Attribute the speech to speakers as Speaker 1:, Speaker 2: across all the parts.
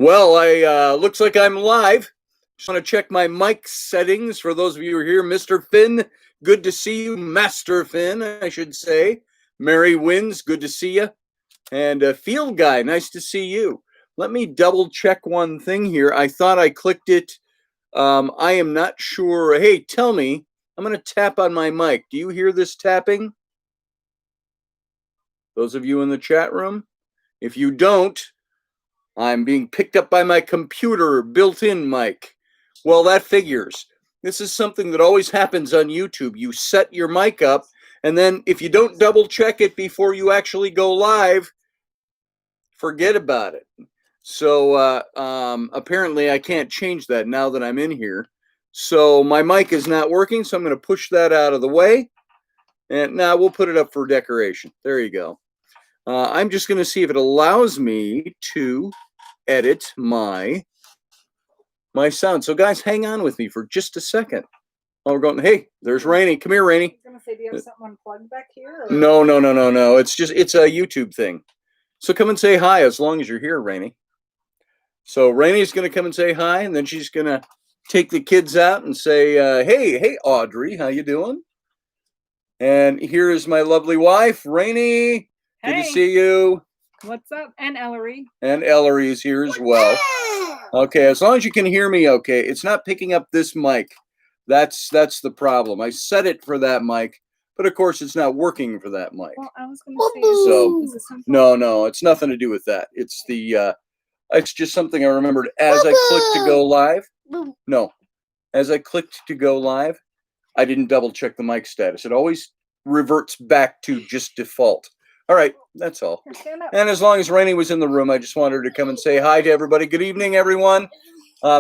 Speaker 1: Well, I looks like I'm live. Just want to check my mic settings for those of you who are here. Mr. Finn, good to see you. Master Finn, I should say. Mary Wins, good to see you. And Field Guy, nice to see you. Let me double check one thing here. I thought I clicked it. I am not sure. Hey, tell me. I'm going to tap on my mic. Do you hear this tapping? Those of you in the chat room? If you don't, I'm being picked up by my computer built-in mic. Well, that figures. This is something that always happens on YouTube. You set your mic up, and then if you don't double check it before you actually go live, forget about it. So apparently I can't change that now that I'm in here. So my mic is not working, so I'm going to push that out of the way. And now we'll put it up for decoration. There you go. I'm just going to see if it allows me to edit my sound. So guys, hang on with me for just a second. Oh, we're going, hey, there's Rainey. Come here, Rainey.
Speaker 2: I was going to say, do you have something unplugged back here? Or?
Speaker 1: No. It's a YouTube thing. So come and say hi as long as you're here, Rainey. So Rainey's going to come and say hi, and then she's going to take the kids out and say, hey, Audrey, how you doing? And here is my lovely wife, Rainey. Good to see you.
Speaker 2: What's up? And Ellery.
Speaker 1: And Ellery is here as well. Okay, as long as you can hear me okay. It's not picking up this mic. That's the problem. I set it for that mic, but of course it's not working for that mic.
Speaker 2: Well, I was going to say,
Speaker 1: so no, it's nothing to do with that. It's it's just something I remembered as I clicked to go live. No, as I clicked to go live, I didn't double check the mic status. It always reverts back to just default. All right, that's all. And as long as Rainey was in the room, I just wanted her to come and say hi to everybody. Good evening, everyone.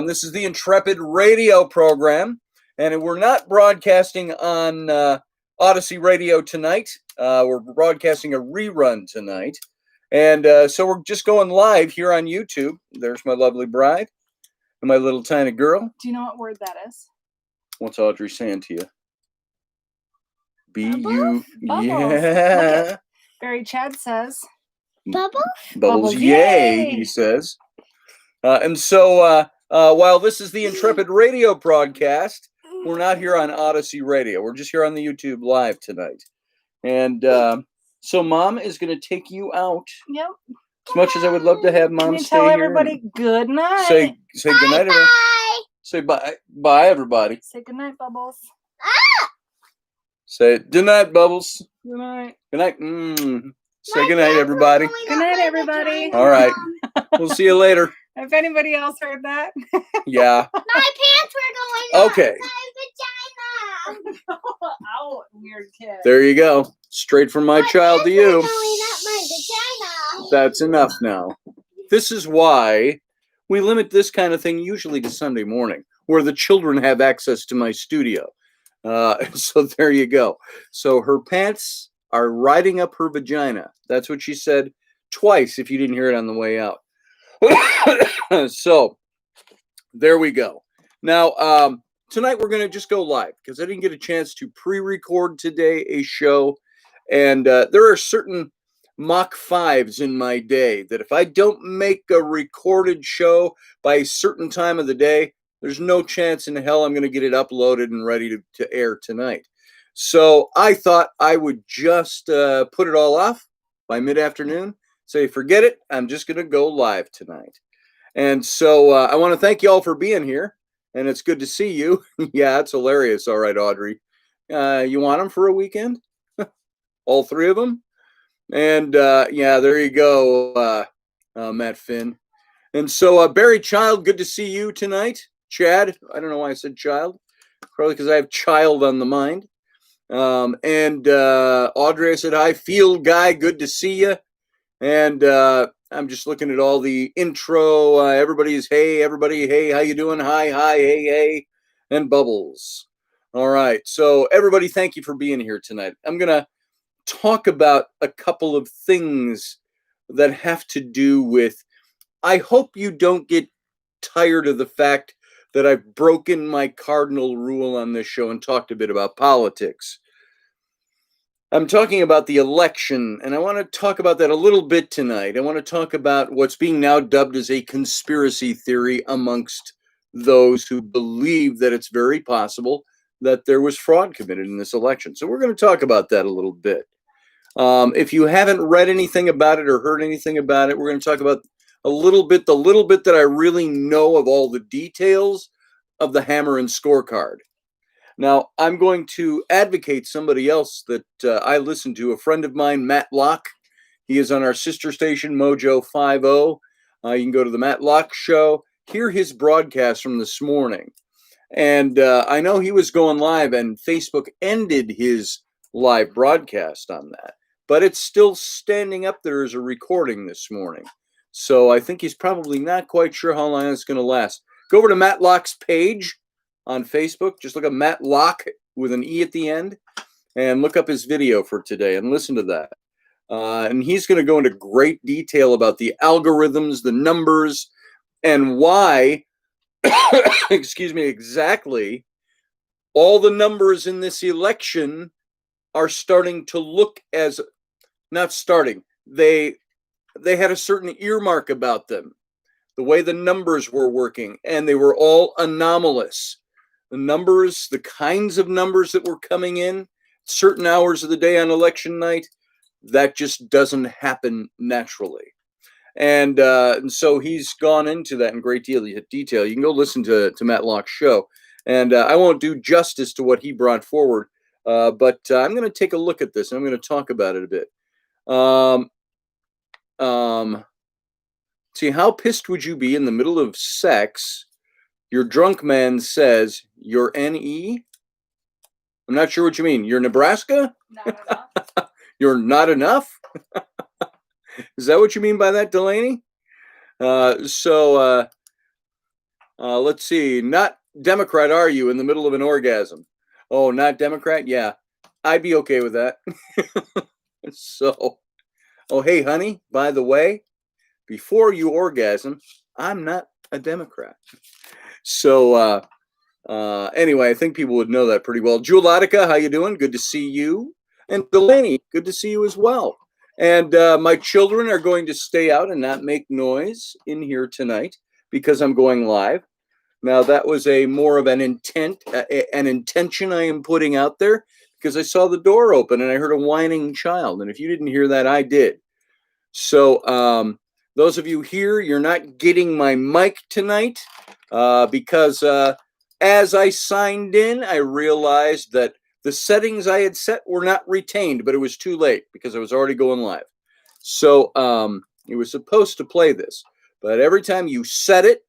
Speaker 1: This is the Intrepid radio program, and we're not broadcasting on Odyssey Radio tonight. We're broadcasting a rerun tonight. And so we're just going live here on YouTube. There's my lovely bride and my little tiny girl.
Speaker 2: Do you know what word that is?
Speaker 1: What's Audrey saying to you?
Speaker 2: Bubbles?
Speaker 1: Yeah.
Speaker 2: Barry Chad says,
Speaker 1: Bubbles, yay, he says. And so while this is the Intrepid radio broadcast, we're not here on Odyssey Radio. We're just here on the YouTube live tonight. And so Mom is going to take you out.
Speaker 2: Yep.
Speaker 1: As much as I would love to have Mom stay here.
Speaker 2: Tell everybody good night.
Speaker 1: Say good night, everybody. Say bye. Bye, everybody.
Speaker 2: Say good night, Bubbles.
Speaker 1: Say good night, Bubbles.
Speaker 2: Good night.
Speaker 1: Good night. Say good night, everybody.
Speaker 2: Good night, everybody.
Speaker 1: All right. We'll see you later.
Speaker 2: If anybody else heard that.
Speaker 1: Yeah.
Speaker 3: My pants were going up.
Speaker 1: Okay.
Speaker 3: My vagina.
Speaker 2: Out, weird kid.
Speaker 1: There you go. Straight from my child to you.
Speaker 3: Going up my vagina.
Speaker 1: That's enough now. This is why we limit this kind of thing usually to Sunday morning, where the children have access to my studio. So there you go. So her pants are riding up her vagina. That's what she said twice if you didn't hear it on the way out. So there we go. Now, tonight we're going to just go live because I didn't get a chance to pre-record today a show. And there are certain Mach 5s in my day that if I don't make a recorded show by a certain time of the day, there's no chance in hell I'm going to get it uploaded and ready to air tonight. So I thought I would just put it all off by mid-afternoon. Say, forget it. I'm just going to go live tonight. And so I want to thank you all for being here. And it's good to see you. Yeah, it's hilarious. All right, Audrey. You want them for a weekend? All three of them? And yeah, there you go, Matt Finn. And so Barry Child, good to see you tonight. Chad, I don't know why I said child. Probably because I have child on the mind. And Audrey, I said hi. Field Guy, good to see you. And I'm just looking at all the intro. Everybody's, hey, everybody, hey, how you doing? Hi, hey. And Bubbles. All right. So everybody, thank you for being here tonight. I'm going to talk about a couple of things that have to do with, I hope you don't get tired of the fact that I've broken my cardinal rule on this show and talked a bit about politics. I'm talking about the election, and I want to talk about that a little bit tonight. I want to talk about what's being now dubbed as a conspiracy theory amongst those who believe that it's very possible that there was fraud committed in this election. So we're going to talk about that a little bit. If you haven't read anything about it or heard anything about it, we're going to talk about the little bit that I really know of all the details of the hammer and scorecard. Now, I'm going to advocate somebody else that I listen to, a friend of mine, Matt Locke. He is on our sister station, Mojo 50. You can go to the Matt Locke Show, hear his broadcast from this morning. And I know he was going live, and Facebook ended his live broadcast on that. But it's still standing up there as a recording this morning. So I think he's probably not quite sure how long it's going to last. Go over to Matt Locke's page on Facebook. Just look up Matt Locke with an E at the end and look up his video for today and listen to that. And he's going to go into great detail about the algorithms, the numbers, and why, excuse me, exactly all the numbers in this election are starting to look as, not starting, they had a certain earmark about them, the way the numbers were working, and they were all anomalous. The numbers, the kinds of numbers that were coming in certain hours of the day on election night, that just doesn't happen naturally. And so he's gone into that in great deal of detail. You can go listen to Matt Locke's show. And I won't do justice to what he brought forward, but I'm going to take a look at this, and I'm going to talk about it a bit. See, how pissed would you be in the middle of sex? Your drunk man says, "You're NE?" I'm not sure what you mean. You're Nebraska?
Speaker 2: Not enough.
Speaker 1: You're not enough? Is that what you mean by that, Delaney? Let's see. Not Democrat, are you, in the middle of an orgasm? Oh, not Democrat? Yeah, I'd be okay with that. So, oh, hey, honey, by the way, before you orgasm, I'm not a Democrat. So, anyway, I think people would know that pretty well. Juliatica, how you doing? Good to see you. And Delaney, good to see you as well. And my children are going to stay out and not make noise in here tonight because I'm going live. Now, that was a more of an intent, an intention I am putting out there because I saw the door open and I heard a whining child. And if you didn't hear that, I did. So, those of you here, you're not getting my mic tonight because as I signed in, I realized that the settings I had set were not retained, but it was too late because I was already going live. So it was supposed to play this, but every time you set it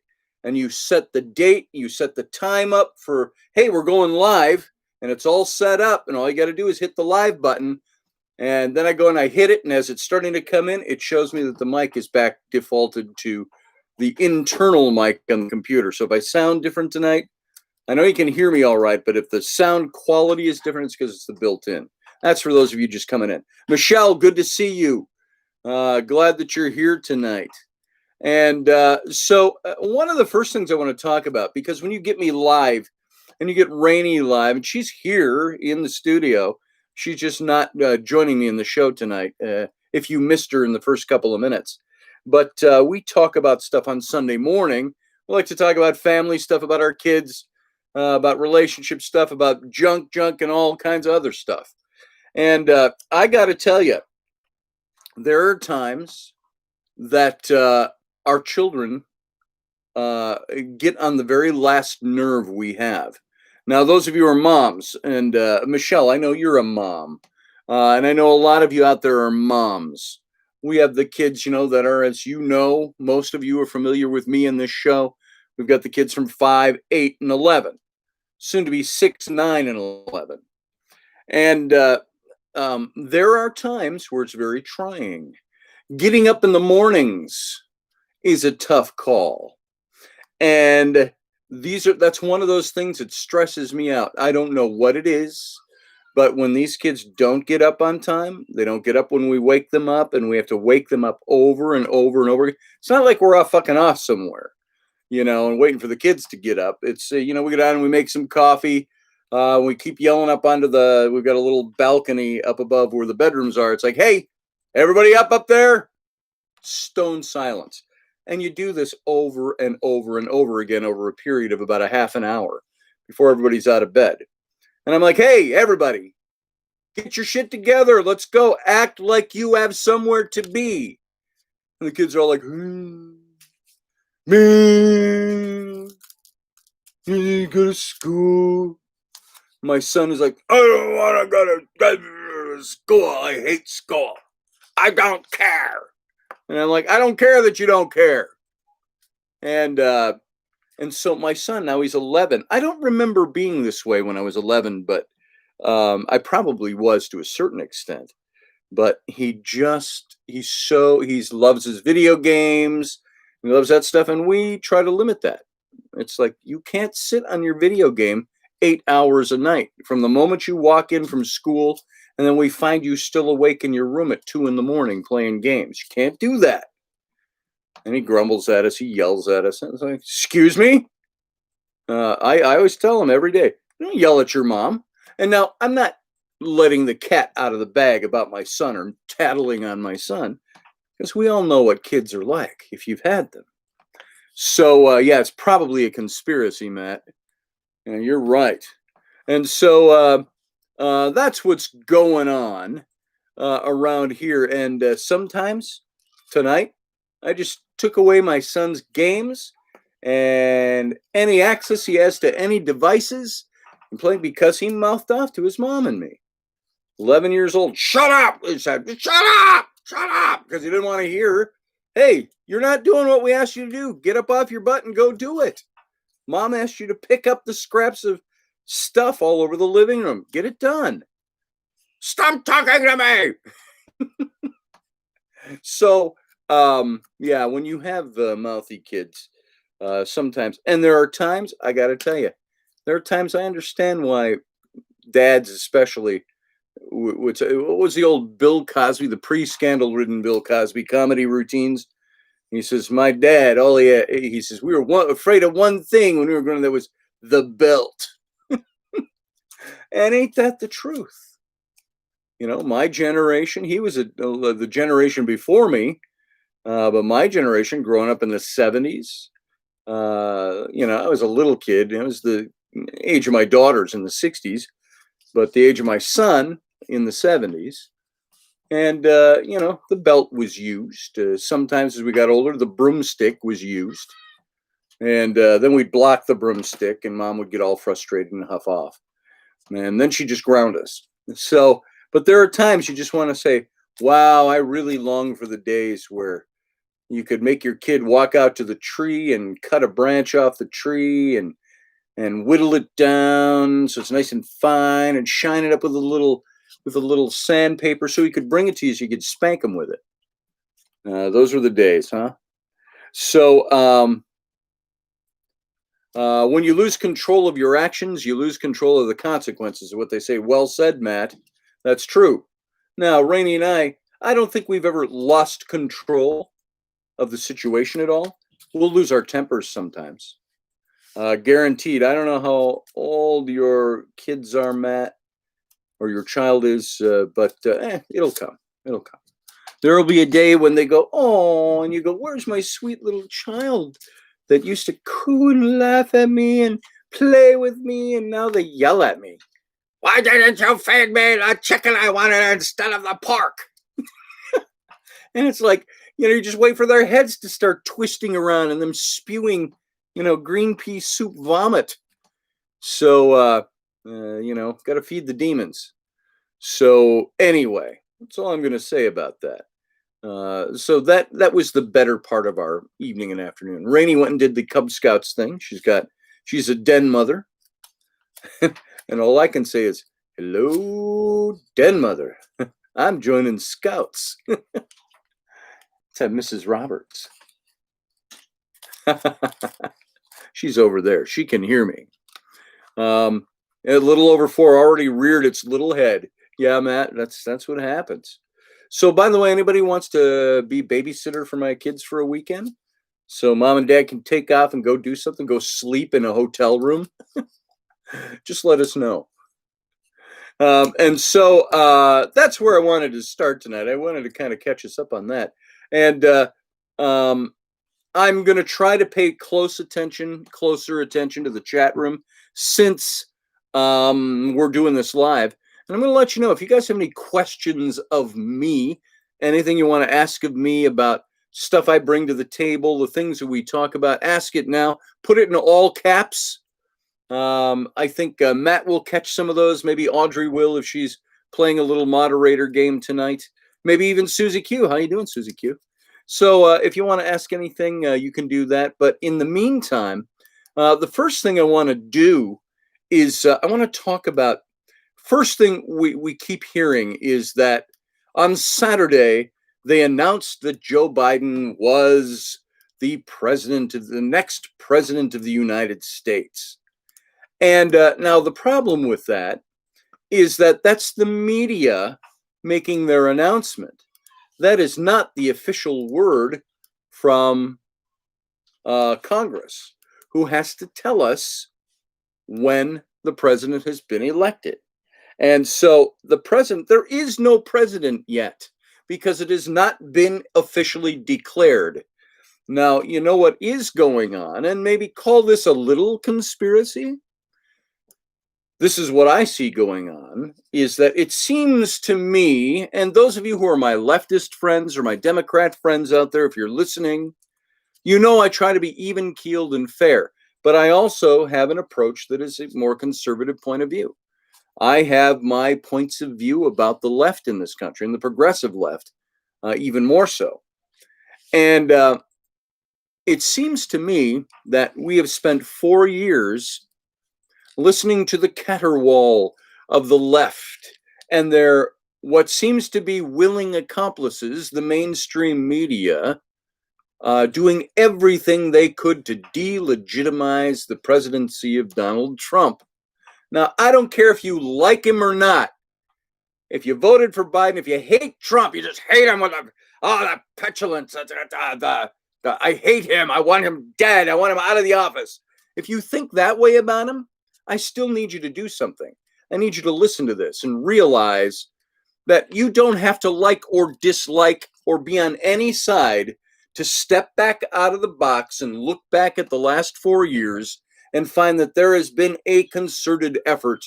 Speaker 1: and you set the date, you set the time up for, hey, we're going live, and it's all set up, and all you got to do is hit the live button. And then I go and I hit it, and as it's starting to come in, it shows me that the mic is back defaulted to the internal mic on the computer. So if I sound different tonight, I know you can hear me all right, but if the sound quality is different, it's because it's the built-in. That's for those of you just coming in. Michelle, good to see you. Glad that you're here tonight. And so one of the first things I want to talk about, because when you get me live and you get Rainey live, and she's here in the studio, she's just not joining me in the show tonight, if you missed her in the first couple of minutes. But we talk about stuff on Sunday morning. We like to talk about family stuff, about our kids, about relationship stuff, about junk, and all kinds of other stuff. And I got to tell you, there are times that our children get on the very last nerve we have. Now, those of you who are moms, and Michelle, I know you're a mom, and I know a lot of you out there are moms. We have the kids, that are, as you know, most of you are familiar with me in this show. We've got the kids from 5, 8, and 11, soon to be 6, 9, and 11. And there are times where it's very trying. Getting up in the mornings is a tough call. And that's one of those things that stresses me out. I don't know what it is, but when these kids don't get up on time, they don't get up when we wake them up, and we have to wake them up over and over and over. It's not like we're off somewhere, and waiting for the kids to get up. It's, we go down and we make some coffee. We keep yelling up onto we've got a little balcony up above where the bedrooms are. It's like, hey, everybody up there. Stone silence. And you do this over and over and over again over a period of about a half an hour before everybody's out of bed. And I'm like, hey, everybody, get your shit together. Let's go. Act like you have somewhere to be. And the kids are all like, man, you go to school. My son is like, I don't want to go to school. I hate school. I don't care. And I'm like, I don't care that you don't care. And so my son, now he's 11. I don't remember being this way when I was 11, but I probably was to a certain extent. But he loves his video games. He loves that stuff. And we try to limit that. It's like, you can't sit on your video game 8 hours a night from the moment you walk in from school. And then we find you still awake in your room at 2 a.m. playing games. You can't do that. And he grumbles at us. He yells at us. And it's like, excuse me? I always tell him every day, don't yell at your mom. And now I'm not letting the cat out of the bag about my son or tattling on my son, because we all know what kids are like if you've had them. So, yeah, it's probably a conspiracy, Matt. You're right. And so that's what's going on around here. And sometimes tonight, I just took away my son's games and any access he has to any devices and playing because he mouthed off to his mom and me. 11 years old. Shut up! He said, shut up! Shut up! Because he didn't want to hear, hey, you're not doing what we asked you to do. Get up off your butt and go do it. Mom asked you to pick up the scraps of stuff all over the living room. Get it done. Stop talking to me! So, yeah, when you have mouthy kids, sometimes, and there are times, I got to tell you, there are times I understand why dads, especially, what was the old Bill Cosby, the pre-scandal ridden Bill Cosby comedy routines? He says, my dad, he says, we were afraid of one thing when we were growing up, that was the belt. And ain't that the truth? My generation, he was the generation before me, but my generation, growing up in the 70s, I was a little kid. It was the age of my daughters in the 60s, but the age of my son in the 70s. And, the belt was used. Sometimes as we got older, the broomstick was used. And then we'd block the broomstick and mom would get all frustrated and huff off. And then she'd just ground us. So, but there are times you just want to say, wow, I really long for the days where you could make your kid walk out to the tree and cut a branch off the tree and whittle it down so it's nice and fine and shine it up with a little sandpaper so he could bring it to you so you could spank him with it. Those were the days, huh? So when you lose control of your actions, you lose control of the consequences, is what they say. Well said, Matt. That's true. Now, Rainey and I don't think we've ever lost control of the situation at all. We'll lose our tempers sometimes. Guaranteed. I don't know how old your kids are, Matt, or your child is, but it'll come. It'll come. There will be a day when they go, oh, and you go, where's my sweet little child that used to coo and laugh at me and play with me, and now they yell at me. Why didn't you feed me the chicken I wanted instead of the pork? And it's like, you just wait for their heads to start twisting around and them spewing, green pea soup vomit. So, got to feed the demons. So anyway, that's all I'm going to say about that. So that was the better part of our evening and afternoon. Rainey went and did the Cub Scouts thing. She's a den mother. And all I can say is, hello, den mother. I'm joining Scouts. Let's have Mrs. Roberts. She's over there. She can hear me. A little over 4 already reared its little head. Yeah, Matt, that's what happens. So, by the way, anybody wants to be babysitter for my kids for a weekend? So mom and dad can take off and go do something, go sleep in a hotel room. Just let us know. And so that's where I wanted to start tonight. I wanted to kind of catch us up on that. And I'm going to try to pay closer attention to the chat room since we're doing this live. And I'm going to let you know if you guys have any questions of me, anything you want to ask of me about stuff I bring to the table, the things that we talk about, ask it now. Put it in all caps. I think Matt will catch some of those. Maybe Audrey will if she's playing a little moderator game tonight. Maybe even Susie Q. How you doing, Susie Q? So if you want to ask anything, you can do that. But in the meantime, the first thing I want to do is I want to talk about. First thing we keep hearing is that on Saturday they announced that Joe Biden was the next president of the United States. And now the problem with that is that that's the media making their announcement. That is not the official word from Congress, who has to tell us when the president has been elected. And so there is no president yet because it has not been officially declared. Now, you know what is going on, and maybe call this a little conspiracy. This is what I see going on, is that it seems to me, and those of you who are my leftist friends or my Democrat friends out there, if you're listening, you know I try to be even-keeled and fair, but I also have an approach that is a more conservative point of view. I have my points of view about the left in this country, and the progressive left, even more so. And it seems to me that we have spent 4 years listening to the caterwaul of the left and their what seems to be willing accomplices, the mainstream media, doing everything they could to delegitimize the presidency of Donald Trump. Now, I don't care if you like him or not. If you voted for Biden, if you hate Trump, you just hate him with the petulance. I hate him. I want him dead. I want him out of the office. If you think that way about him, I still need you to do something. I need you to listen to this and realize that you don't have to like or dislike or be on any side to step back out of the box and look back at the last 4 years and find that there has been a concerted effort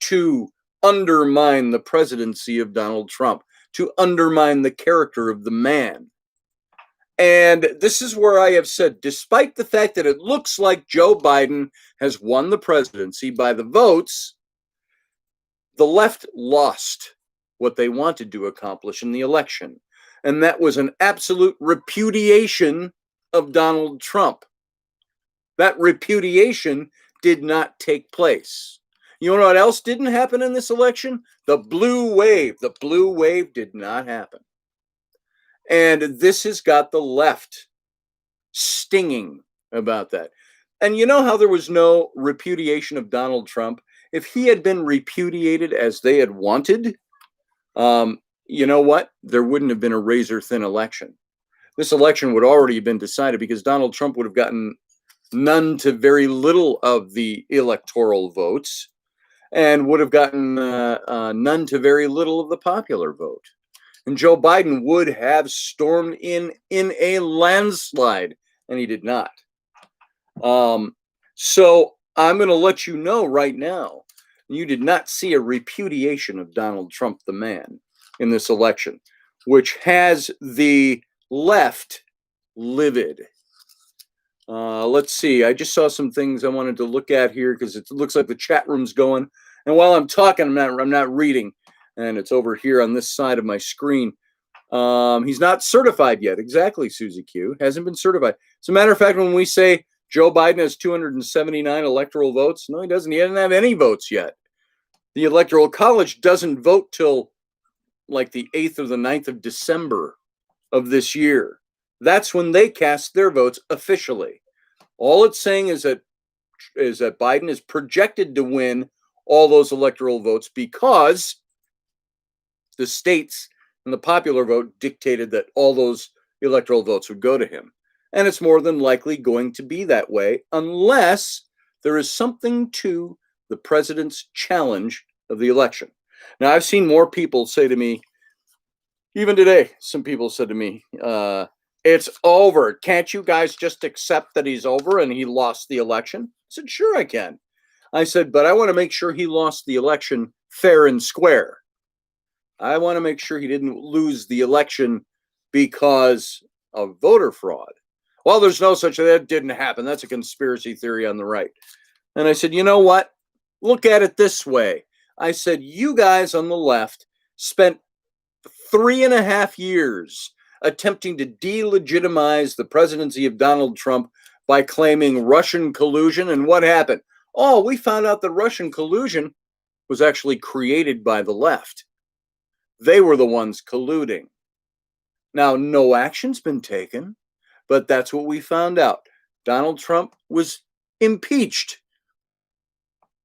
Speaker 1: to undermine the presidency of Donald Trump, to undermine the character of the man. And this is where I have said, despite the fact that it looks like Joe Biden has won the presidency by the votes, the left lost what they wanted to accomplish in the election. And that was an absolute repudiation of Donald Trump. That repudiation did not take place. You know what else didn't happen in this election? The blue wave. The blue wave did not happen. And this has got the left stinging about that. And you know how there was no repudiation of Donald Trump? If he had been repudiated as they had wanted, you know what? There wouldn't have been a razor-thin election. This election would already have been decided because Donald Trump would have gotten none to very little of the electoral votes and would have gotten none to very little of the popular vote. And Joe Biden would have stormed in a landslide, and he did not. So I'm going to let you know right now, you did not see a repudiation of Donald Trump, the man, in this election, which has the left livid. Let's see. I just saw some things I wanted to look at here because it looks like the chat room's going. And while I'm talking, I'm not reading. And it's over here on this side of my screen. He's not certified yet. Exactly, Susie Q. Hasn't been certified. As a matter of fact, when we say Joe Biden has 279 electoral votes, no, he doesn't. He doesn't have any votes yet. The Electoral College doesn't vote till like the 8th or the 9th of December of this year. That's when they cast their votes officially. All it's saying is that Biden is projected to win all those electoral votes because the states and the popular vote dictated that all those electoral votes would go to him. And it's more than likely going to be that way unless there is something to the president's challenge of the election. Now, I've seen more people say to me, even today, some people said to me, it's over. Can't you guys just accept that he's over and he lost the election? I said, sure, I can. I said, but I want to make sure he lost the election fair and square. I want to make sure he didn't lose the election because of voter fraud. Well, there's no such thing. That didn't happen. That's a conspiracy theory on the right. And I said, you know what? Look at it this way. I said, you guys on the left spent 3.5 years attempting to delegitimize the presidency of Donald Trump by claiming Russian collusion. And what happened? Oh, we found out that Russian collusion was actually created by the left. They were the ones colluding. Now, no action's been taken, but that's what we found out. Donald Trump was impeached.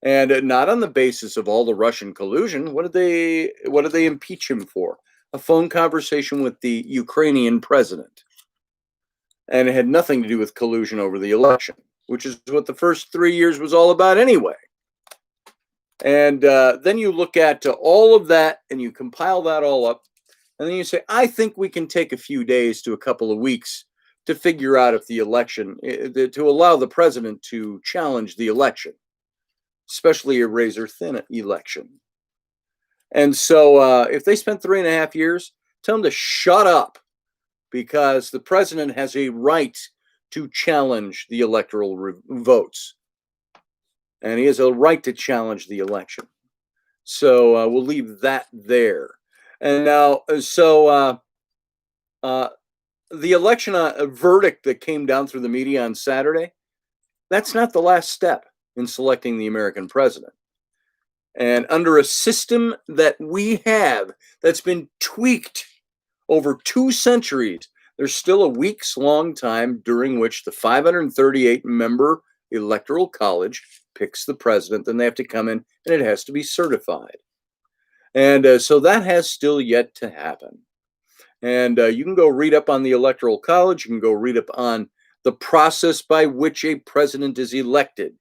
Speaker 1: And not on the basis of all the Russian collusion. What did they impeach him for? A phone conversation with the Ukrainian president. And it had nothing to do with collusion over the election, which is what the first 3 years was all about anyway. And then you look at all of that and you compile that all up. And then you say, I think we can take a few days to a couple of weeks to figure out if the election, to allow the president to challenge the election, especially a razor-thin election. And so if they spent 3.5 years, tell them to shut up, because the president has a right to challenge the electoral votes. And he has a right to challenge the election. So we'll leave that there. And now, so the election verdict that came down through the media on Saturday, that's not the last step in selecting the American president. And under a system that we have that's been tweaked over 2 centuries, there's still a weeks-long time during which the 538-member Electoral College picks the president. Then they have to come in, and it has to be certified. And so that has still yet to happen. And you can go read up on the Electoral College. You can go read up on the process by which a president is elected.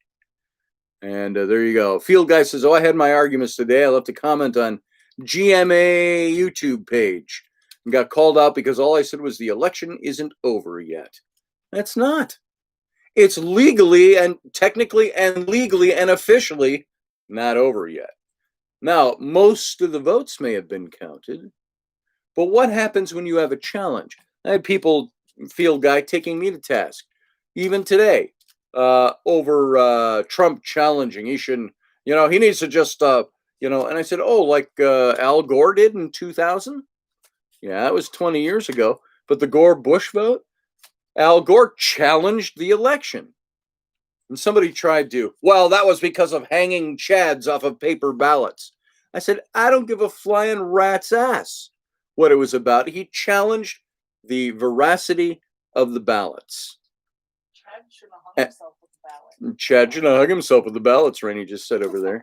Speaker 1: And there you go. Field Guy says, oh, I had my arguments today. I left a comment on GMA YouTube page and got called out because all I said was the election isn't over yet. That's not. It's legally and technically and legally and officially not over yet. Now, most of the votes may have been counted, but what happens when you have a challenge? I had people, Field Guy, taking me to task, even today, over Trump challenging. He shouldn't, he needs to just, and I said, oh, like Al Gore did in 2000? Yeah, that was 20 years ago. But the Gore-Bush vote, Al Gore challenged the election. And somebody tried to, well, that was because of hanging chads off of paper ballots. I said, I don't give a flying rat's ass what it was about. He challenged the veracity of the ballots.
Speaker 2: Chad shouldn't have hung himself with the ballot.
Speaker 1: Chad shouldn't have hung himself with the ballots, Rainey just said over there.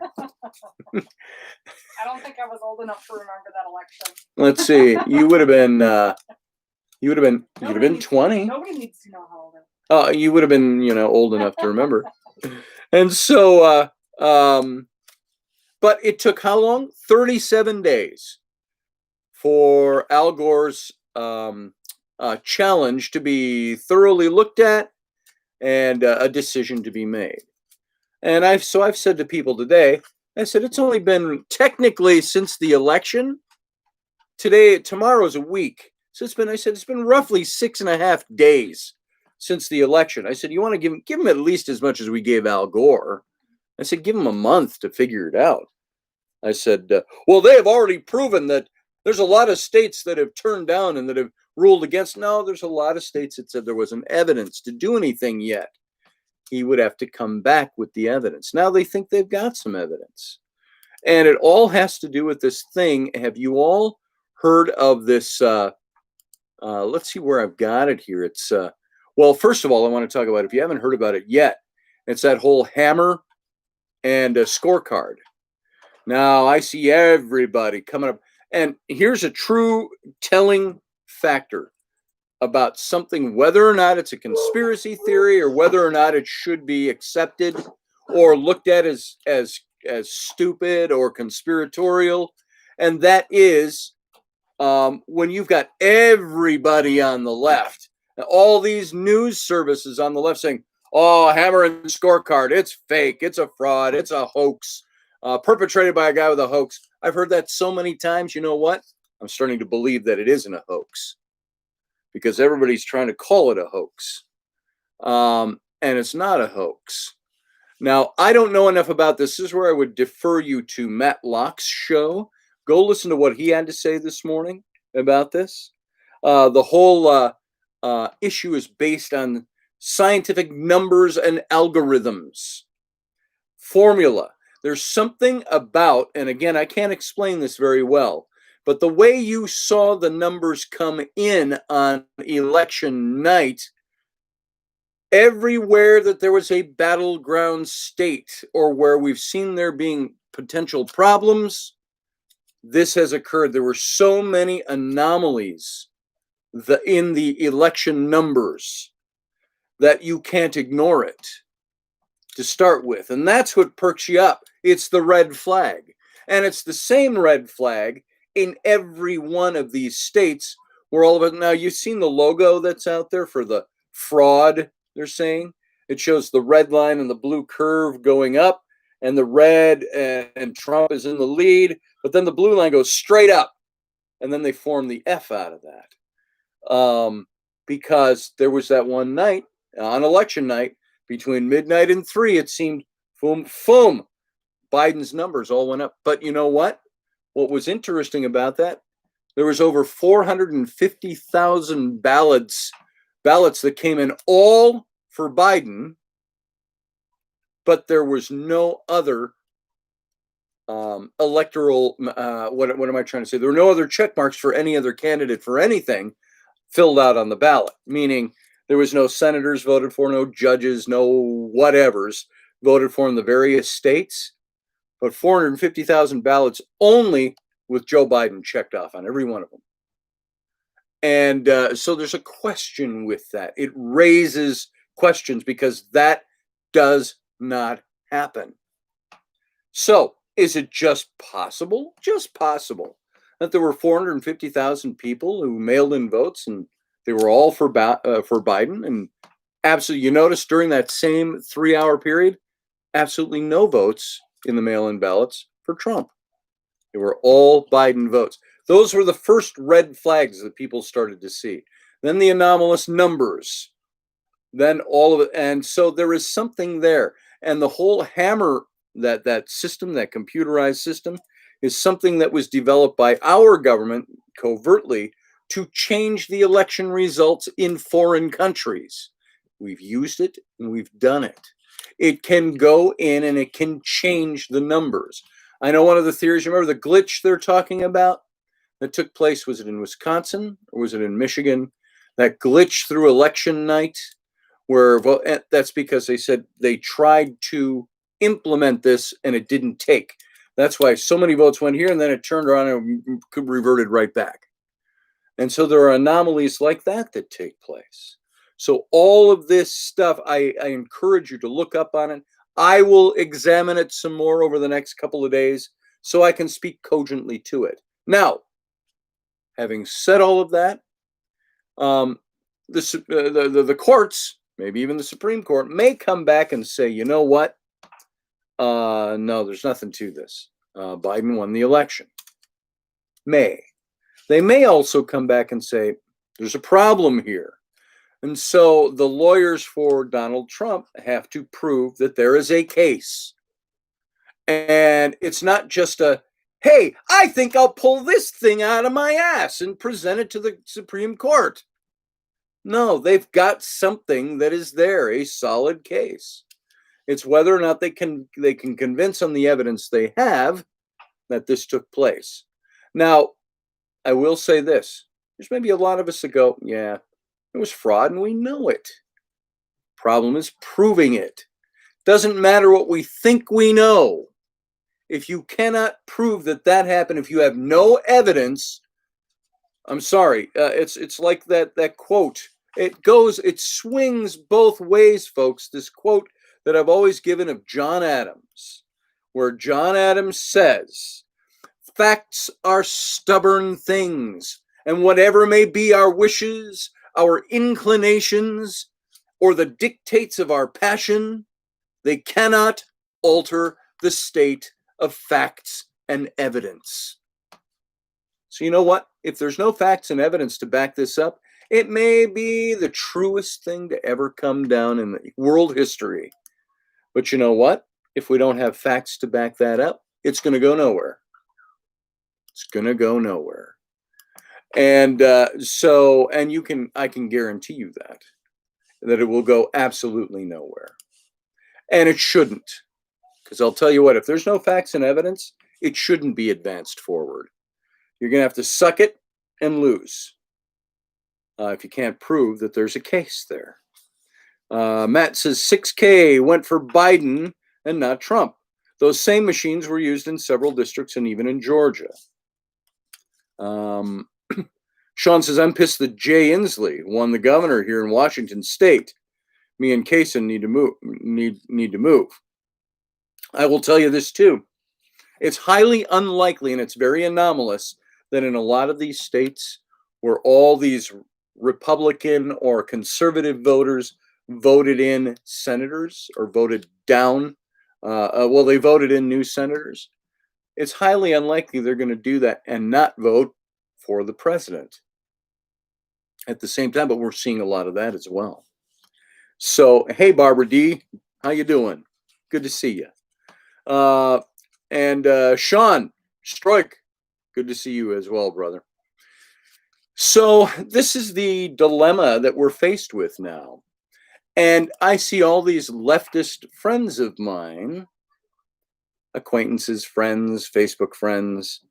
Speaker 2: I don't think I was old enough to remember that election.
Speaker 1: Let's see. You would have been, you'd have been 20.
Speaker 2: Nobody needs to know how old I am.
Speaker 1: You would have been, old enough to remember. And so, but it took how long? 37 days for Al Gore's challenge to be thoroughly looked at and a decision to be made. And I've said to people today, I said, it's only been technically since the election. Tomorrow's a week. So it's been roughly 6.5 days since the election. I said, you want to give him at least as much as we gave Al Gore. I said, give him a month to figure it out. I said, well, they have already proven that there's a lot of states that have turned down and that have ruled against. No, there's a lot of states that said there wasn't evidence to do anything yet. He would have to come back with the evidence. Now they think they've got some evidence. And it all has to do with this thing. Have you all heard of this? Let's see where I've got it here. It's, well, first of all, I want to talk about, if you haven't heard about it yet, it's that whole hammer and scorecard. Now I see everybody coming up. And here's a true telling factor about something, whether or not it's a conspiracy theory or whether or not it should be accepted or looked at as as stupid or conspiratorial, and that is when you've got everybody on the left, all these news services on the left saying, "Oh, Hammer and Scorecard, it's fake, it's a fraud, it's a hoax, perpetrated by a guy with a hoax." I've heard that so many times. You know what? I'm starting to believe that it isn't a hoax because everybody's trying to call it a hoax, and it's not a hoax. Now, I don't know enough about this. This is where I would defer you to Matt Locke's show. Go listen to what he had to say this morning about this. The whole issue is based on scientific numbers and algorithms, formula. There's something about, and again, I can't explain this very well, but the way you saw the numbers come in on election night, everywhere that there was a battleground state or where we've seen there being potential problems, this has occurred. There were so many anomalies in the election numbers that you can't ignore it to start with. And that's what perks you up. It's the red flag. And it's the same red flag in every one of these states where all of it. Now, you've seen the logo that's out there for the fraud, they're saying. It shows the red line and the blue curve going up, and the red, and Trump is in the lead. But then the blue line goes straight up, and then they form the F out of that. Because there was that one night, on election night, between midnight and 3, it seemed, boom, boom, Biden's numbers all went up. But you know what? What was interesting about that, there was over 450,000 ballots that came in all for Biden, but there was no other electoral, what am I trying to say? There were no other check marks for any other candidate for anything filled out on the ballot, meaning there was no senators voted for, no judges, no whatevers voted for in the various states, but 450,000 ballots only with Joe Biden checked off on every one of them. And so there's a question with that. It raises questions because that does not happen. So is it just possible? Just possible that there were 450,000 people who mailed in votes and they were all for Biden, and absolutely, you notice during that same 3-hour period, absolutely no votes in the mail-in ballots for Trump. They were all Biden votes. Those were the first red flags that people started to see. Then the anomalous numbers, then all of it. And so there is something there. And the whole hammer, that system, that computerized system, is something that was developed by our government covertly to change the election results in foreign countries. We've used it and we've done it. It can go in and it can change the numbers. I know one of the theories, remember the glitch they're talking about that took place, was it in Wisconsin or was it in Michigan? That glitch through election night where, well, that's because they said they tried to implement this and it didn't take. That's why so many votes went here and then it turned around and reverted right back. And so there are anomalies like that take place. So all of this stuff, I encourage you to look up on it. I will examine it some more over the next couple of days so I can speak cogently to it. Now, having said all of that, the courts, maybe even the Supreme Court, may come back and say, you know what? No, there's nothing to this. Biden won the election. They may also come back and say, there's a problem here. And so the lawyers for Donald Trump have to prove that there is a case. And it's not just a, hey, I think I'll pull this thing out of my ass and present it to the Supreme Court. No, they've got something that is there, a solid case. It's whether or not they can convince on the evidence they have that this took place. Now, I will say this. There's maybe a lot of us that go, yeah, it was fraud and we know it. Problem is proving it. Doesn't matter what we think we know. If you cannot prove that happened, if you have no evidence, I'm sorry. It's like that quote. It swings both ways, folks. This quote that I've always given of John Adams, where John Adams says, facts are stubborn things, and whatever may be our wishes, our inclinations, or the dictates of our passion, they cannot alter the state of facts and evidence. So you know what? If there's no facts and evidence to back this up, it may be the truest thing to ever come down in world history. But you know what? If we don't have facts to back that up, it's going to go nowhere. It's going to go nowhere. And I can guarantee you that it will go absolutely nowhere. And it shouldn't. Because I'll tell you what, if there's no facts and evidence, it shouldn't be advanced forward. You're going to have to suck it and lose if you can't prove that there's a case there. Matt says 6K went for Biden and not Trump. Those same machines were used in several districts and even in Georgia. Sean says, I'm pissed that Jay Inslee won the governor here in Washington State. Me and Kaysen need to move. I will tell you this too. It's highly unlikely and it's very anomalous that in a lot of these states where all these Republican or conservative voters voted in senators or voted down, they voted in new senators. It's highly unlikely they're going to do that and not vote for the president at the same time, but we're seeing a lot of that as well. So, hey, Barbara D, how you doing? Good to see you. And Sean Stroik, good to see you as well, brother. So this is the dilemma that we're faced with now. And I see all these leftist friends of mine, acquaintances, friends, Facebook friends,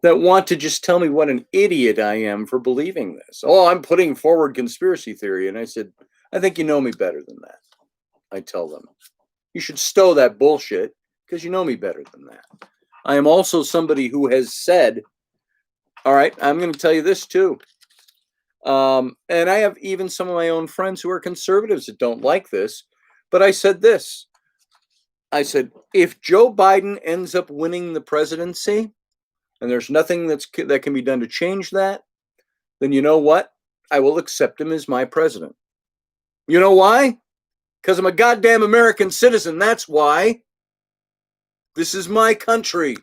Speaker 1: that want to just tell me what an idiot I am for believing this. Oh, I'm putting forward conspiracy theory. And I said, I think you know me better than that. I tell them, you should stow that bullshit because you know me better than that. I am also somebody who has said, all right, I'm going to tell you this too. And I have even some of my own friends who are conservatives that don't like this. But I said this. I said, if Joe Biden ends up winning the presidency and there's nothing that can be done to change that, then you know what? I will accept him as my president. You know why? Because I'm a goddamn American citizen. That's why. This is my country.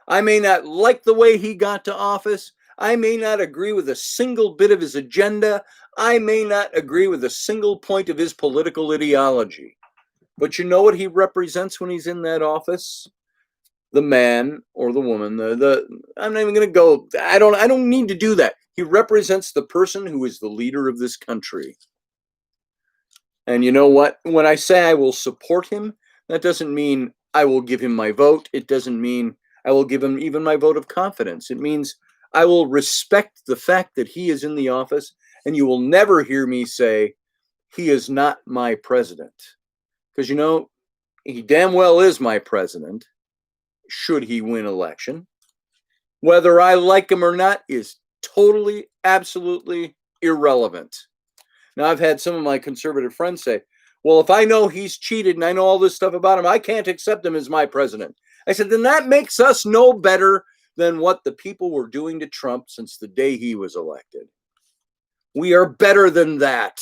Speaker 1: I may not like the way he got to office. I may not agree with a single bit of his agenda. I may not agree with a single point of his political ideology. But you know what he represents when he's in that office? The man or the woman. I'm not even going to go. I don't need to do that. He represents the person who is the leader of this country. And you know what? When I say I will support him, that doesn't mean I will give him my vote. It doesn't mean I will give him even my vote of confidence. It means I will respect the fact that he is in the office, and you will never hear me say he is not my president. Because, you know, he damn well is my president, should he win election. Whether I like him or not is totally, absolutely irrelevant. Now, I've had some of my conservative friends say, well, if I know he's cheated and I know all this stuff about him, I can't accept him as my president. I said, then that makes us no better than what the people were doing to Trump since the day he was elected. We are better than that.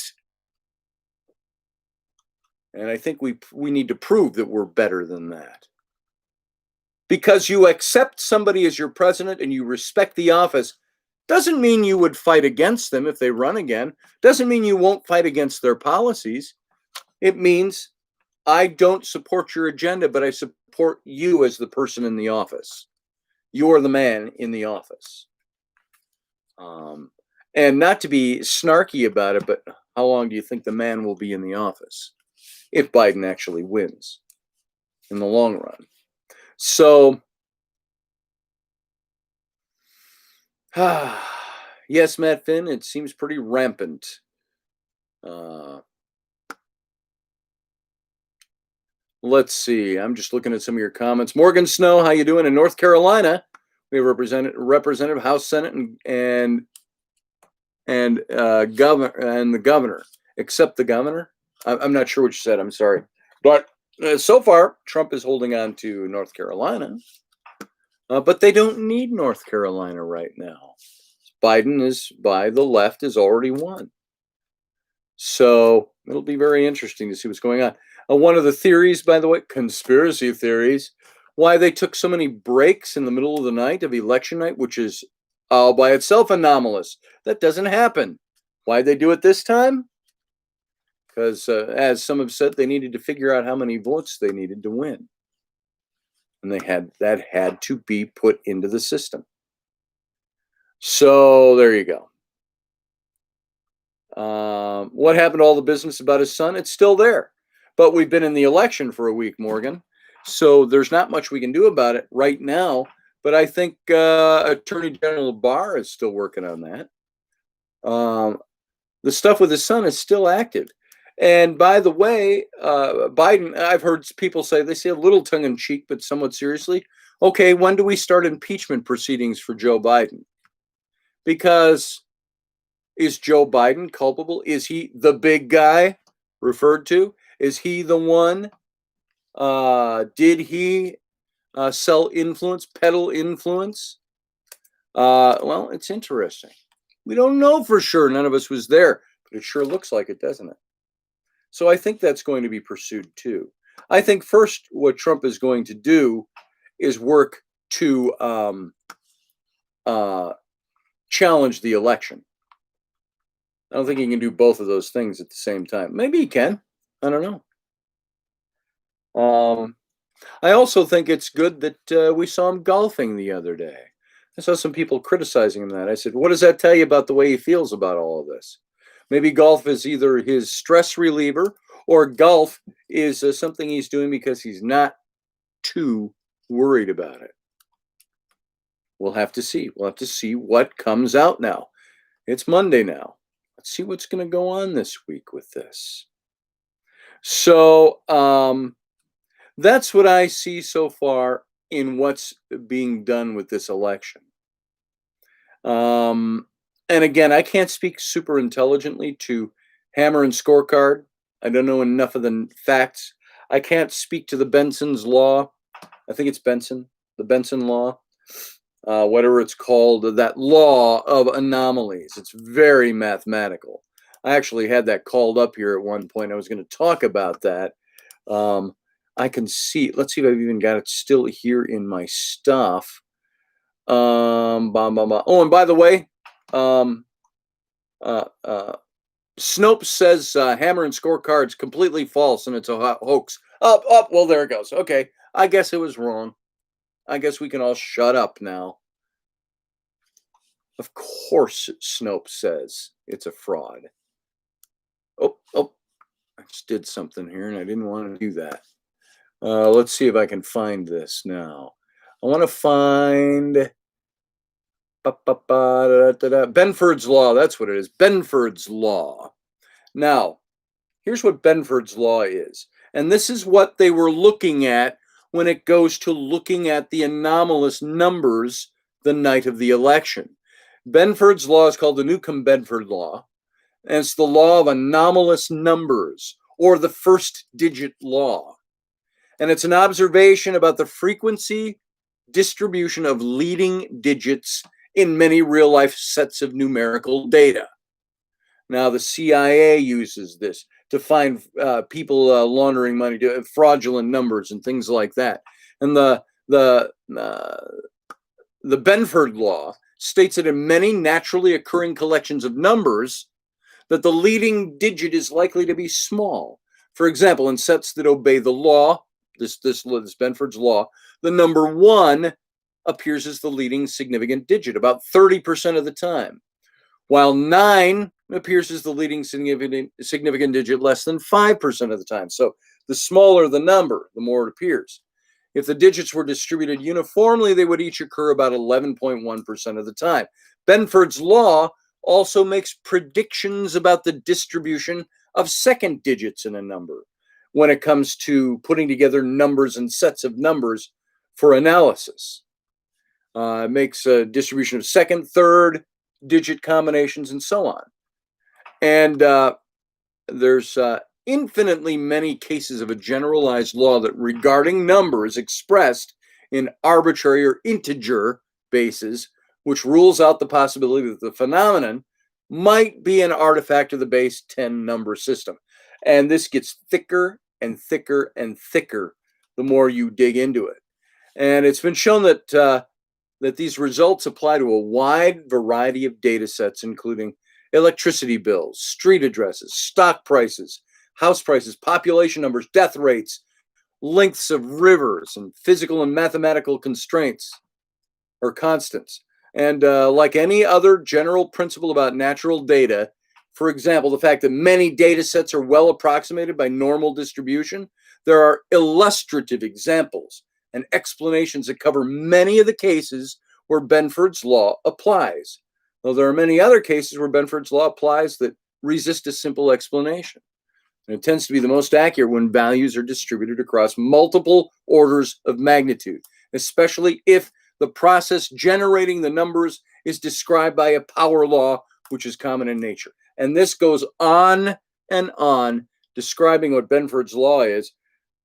Speaker 1: And I think we need to prove that we're better than that. Because you accept somebody as your president and you respect the office doesn't mean you would fight against them if they run again. Doesn't mean you won't fight against their policies. It means I don't support your agenda, but I support you as the person in the office. You're the man in the office. And not to be snarky about it, but how long do you think the man will be in the office if Biden actually wins in the long run? So, yes, Matt Finn, it seems pretty rampant. Let's see. I'm just looking at some of your comments. Morgan Snow, how you doing? In North Carolina, we have Representative, House, Senate, and the governor. Except the governor. I'm not sure what you said. I'm sorry, but So far, Trump is holding on to North Carolina, but they don't need North Carolina right now. Biden is by the left has already won. So it'll be very interesting to see what's going on. One of the theories, by the way, conspiracy theories, why they took so many breaks in the middle of the night of election night, which is all by itself anomalous. That doesn't happen. Why they do it this time? Because, as some have said, they needed to figure out how many votes they needed to win, and that had to be put into the system. So there you go. What happened to all the business about his son? It's still there. But we've been in the election for a week, Morgan. So there's not much we can do about it right now. But I think Attorney General Barr is still working on that. The stuff with his son is still active. And by the way, Biden, I've heard people say, they say a little tongue in cheek, but somewhat seriously, okay, when do we start impeachment proceedings for Joe Biden? Because is Joe Biden culpable? Is he the big guy referred to? Is he the one? Did he sell influence, peddle influence? Well, it's interesting. We don't know for sure. None of us was there, but it sure looks like it, doesn't it? So I think that's going to be pursued too. I think first what Trump is going to do is work to challenge the election. I don't think he can do both of those things at the same time. Maybe he can. I don't know. I also think it's good that we saw him golfing the other day. I saw some people criticizing him that. I said, what does that tell you about the way he feels about all of this? Maybe golf is either his stress reliever or golf is something he's doing because he's not too worried about it. We'll have to see. We'll have to see what comes out now. It's Monday now. Let's see what's going to go on this week with this. So that's what I see so far in what's being done with this election. And again, I can't speak super intelligently to hammer and scorecard. I don't know enough of the facts. I can't speak to the Benson's law. I think it's Benson, the Benson law, whatever it's called, that law of anomalies. It's very mathematical. I actually had that called up here at one point. I was going to talk about that. I can see, let's see if I've even got it still here in my stuff. Oh, and by the way, Snopes says hammer and scorecard's completely false and it's a hoax. Up, well, there it goes. Okay, I guess it was wrong. I guess we can all shut up now. Of course, Snopes says it's a fraud. Oh, I just did something here and I didn't want to do that. Let's see if I can find this now. I want to find Benford's Law. That's what it is. Benford's Law. Now, here's what Benford's Law is. And this is what they were looking at when it goes to looking at the anomalous numbers the night of the election. Benford's Law is called the Newcomb-Benford Law. And it's the law of anomalous numbers, or the first digit law. And it's an observation about the frequency distribution of leading digits in many real-life sets of numerical data. Now, the CIA uses this to find people laundering money, to fraudulent numbers and things like that. And the Benford Law states that in many naturally occurring collections of numbers, that the leading digit is likely to be small. For example, in sets that obey the law, this Benford's Law, the number 1 appears as the leading significant digit about 30% of the time, while 9 appears as the leading significant digit less than 5% of the time. So the smaller the number, the more it appears. If the digits were distributed uniformly, they would each occur about 11.1% of the time. Benford's Law also makes predictions about the distribution of second digits in a number when it comes to putting together numbers and sets of numbers for analysis. It makes a distribution of second, third digit combinations and so on. And there's infinitely many cases of a generalized law that regarding numbers expressed in arbitrary or integer bases, which rules out the possibility that the phenomenon might be an artifact of the base 10 number system. And this gets thicker and thicker and thicker the more you dig into it. And it's been shown that that these results apply to a wide variety of data sets, including electricity bills, street addresses, stock prices, house prices, population numbers, death rates, lengths of rivers, and physical and mathematical constraints or constants. And like any other general principle about natural data, for example, the fact that many data sets are well approximated by normal distribution, there are illustrative examples and explanations that cover many of the cases where Benford's law applies, though there are many other cases where Benford's law applies that resist a simple explanation. And it tends to be the most accurate when values are distributed across multiple orders of magnitude, especially if the process generating the numbers is described by a power law, which is common in nature. And this goes on and on, describing what Benford's law is,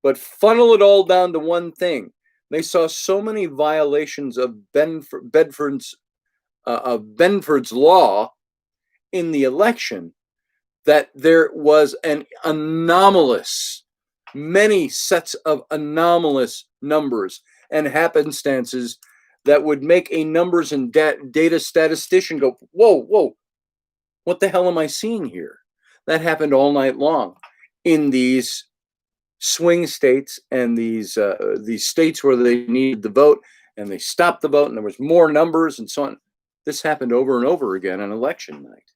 Speaker 1: but funnel it all down to one thing. They saw so many violations of Benford's law in the election that there was an anomalous, many sets of anomalous numbers and happenstances that would make a numbers and data statistician go, whoa, what the hell am I seeing here? That happened all night long in these swing states and these states where they needed the vote and they stopped the vote and there was more numbers and so on. This happened over and over again on election night.